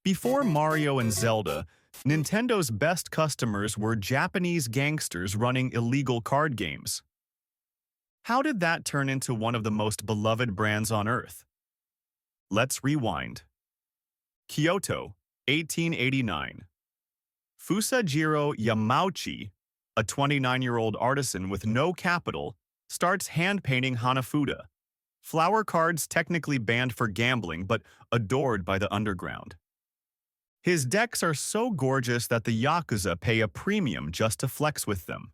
Before Mario and Zelda, Nintendo's best customers were Japanese gangsters running illegal card games. How did that turn into one of the most beloved brands on Earth? Let's rewind. Kyoto, 1889. Fusajiro Yamauchi, a 29-year-old artisan with no capital, starts hand-painting hanafuda, flower cards technically banned for gambling but adored by the underground. His decks are so gorgeous that the Yakuza pay a premium just to flex with them.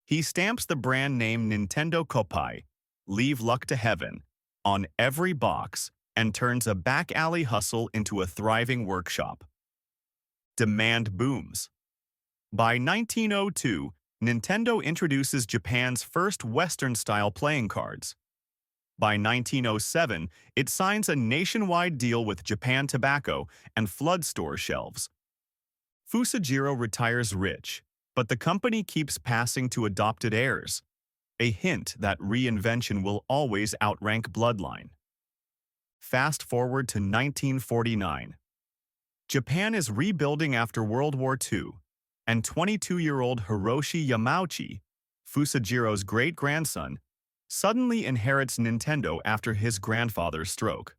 He stamps the brand name Nintendo Koppai, leave luck to heaven, on every box and turns a back-alley hustle into a thriving workshop. Demand booms. By 1902, Nintendo introduces Japan's first Western-style playing cards. By 1907, it signs a nationwide deal with Japan Tobacco and flood store shelves. Fusajiro retires rich, but the company keeps passing to adopted heirs, a hint that reinvention will always outrank bloodline. Fast forward to 1949. Japan is rebuilding after World War II, and 22-year-old Hiroshi Yamauchi, Fusajiro's great-grandson, suddenly inherits Nintendo after his grandfather's stroke.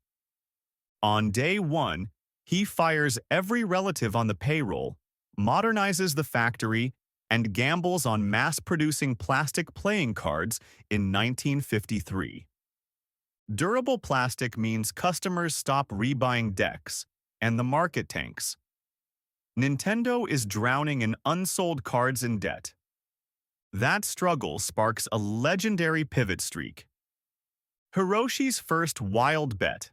On day one, he fires every relative on the payroll, modernizes the factory, and gambles on mass-producing plastic playing cards in 1953. Durable plastic means customers stop rebuying decks, and the market tanks. Nintendo is drowning in unsold cards in debt. That struggle sparks a legendary pivot streak. Hiroshi's first wild bet,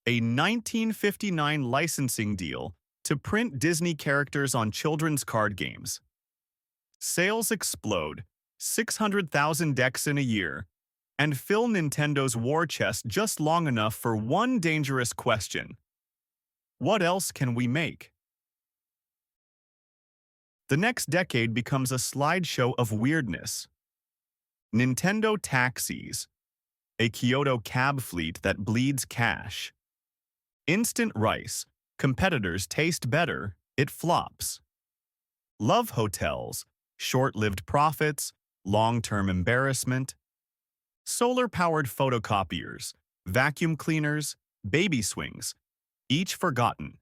a 1959 licensing deal to print Disney characters on children's card games. Sales explode, 600,000 decks in a year, and fill Nintendo's war chest just long enough for one dangerous question. What else can we make? The next decade becomes a slideshow of weirdness. Nintendo Taxis, a Kyoto cab fleet that bleeds cash. Instant rice, competitors taste better, it flops. Love hotels, short-lived profits, long-term embarrassment. Solar-powered photocopiers, vacuum cleaners, baby swings, each forgotten.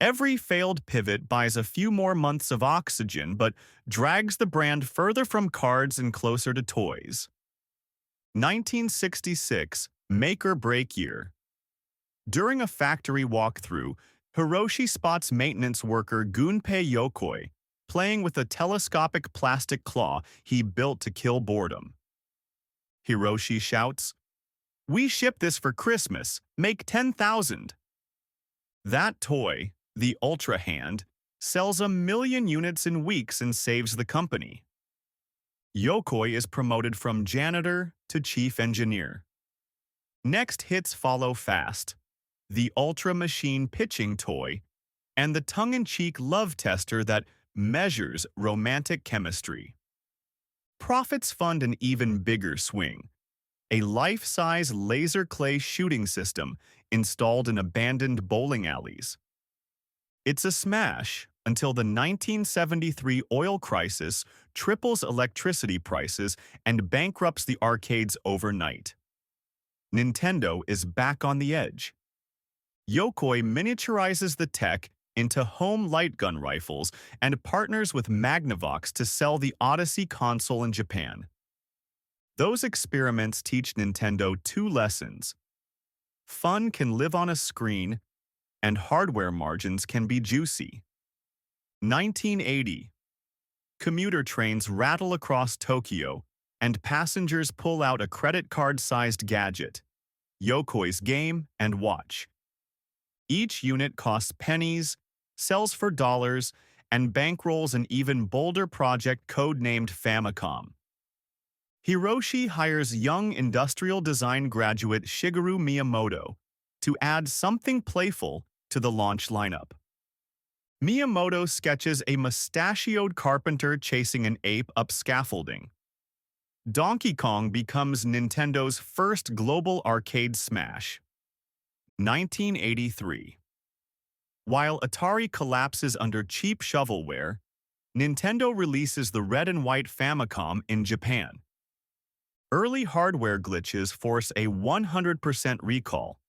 Every failed pivot buys a few more months of oxygen but drags the brand further from cards and closer to toys. 1966, make-or-break year. During a factory walkthrough, Hiroshi spots maintenance worker Gunpei Yokoi playing with a telescopic plastic claw he built to kill boredom. Hiroshi shouts, "We ship this for Christmas, make 10,000. That toy, the Ultra Hand, sells 1 million units in weeks and saves the company. Yokoi is promoted from janitor to chief engineer. Next hits follow fast: the Ultra Machine pitching toy and the tongue-in-cheek love tester that measures romantic chemistry. Profits fund an even bigger swing: a life-size laser clay shooting system installed in abandoned bowling alleys. It's a smash until the 1973 oil crisis triples electricity prices and bankrupts the arcades overnight. Nintendo is back on the edge. Yokoi miniaturizes the tech into home light gun rifles and partners with Magnavox to sell the Odyssey console in Japan. Those experiments teach Nintendo 2 lessons. Fun can live on a screen, and hardware margins can be juicy. 1980. Commuter trains rattle across Tokyo, and passengers pull out a credit card-sized gadget, Yokoi's Game and Watch. Each unit costs pennies, sells for dollars, and bankrolls an even bolder project codenamed Famicom. Hiroshi hires young industrial design graduate Shigeru Miyamoto to add something playful to the launch lineup. Miyamoto sketches a mustachioed carpenter chasing an ape up scaffolding. Donkey Kong becomes Nintendo's first global arcade smash. 1983. While Atari collapses under cheap shovelware, Nintendo releases the red and white Famicom in Japan. Early hardware glitches force a 100% recall.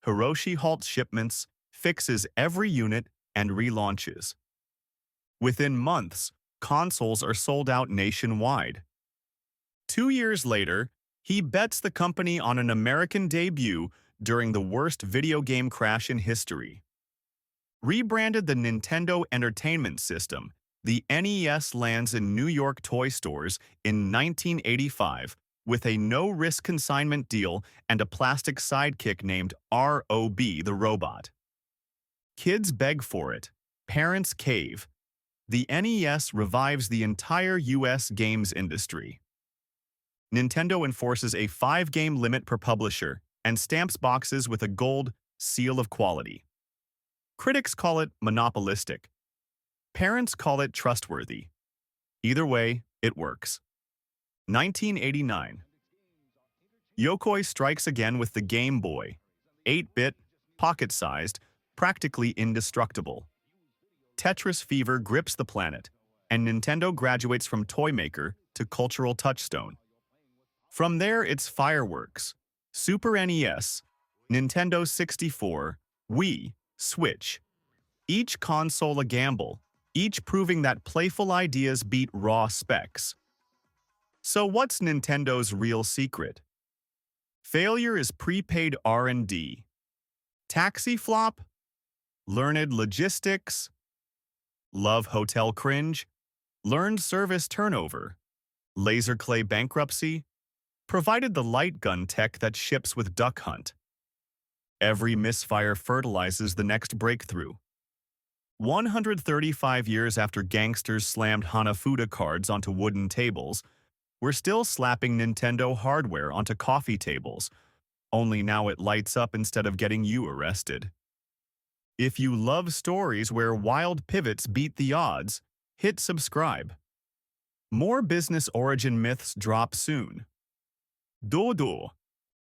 Hiroshi halts shipments, fixes every unit, and relaunches. Within months, consoles are sold out nationwide. 2 years later, he bets the company on an American debut during the worst video game crash in history. Rebranded the Nintendo Entertainment System, the NES lands in New York toy stores in 1985 with a no-risk consignment deal and a plastic sidekick named R.O.B. the robot. Kids beg for it. Parents cave. The NES revives the entire US games industry. Nintendo enforces a 5-game limit per publisher and stamps boxes with a gold seal of quality. Critics call it monopolistic. Parents call it trustworthy. Either way, it works. 1989. Yokoi strikes again with the Game Boy. 8-bit, pocket-sized, practically indestructible. Tetris fever grips the planet, and Nintendo graduates from toy maker to cultural touchstone. From there, it's fireworks. Super NES, Nintendo 64, Wii, Switch. Each console a gamble, each proving that playful ideas beat raw specs. So what's Nintendo's real secret? Failure is prepaid R&D. Taxi flop? Learned logistics? Love hotel cringe? Learned service turnover? Laser clay bankruptcy? Provided the light gun tech that ships with Duck Hunt. Every misfire fertilizes the next breakthrough. 135 years after gangsters slammed hanafuda cards onto wooden tables, we're still slapping Nintendo hardware onto coffee tables, only now it lights up instead of getting you arrested. If you love stories where wild pivots beat the odds, hit subscribe. More business origin myths drop soon. Dodo.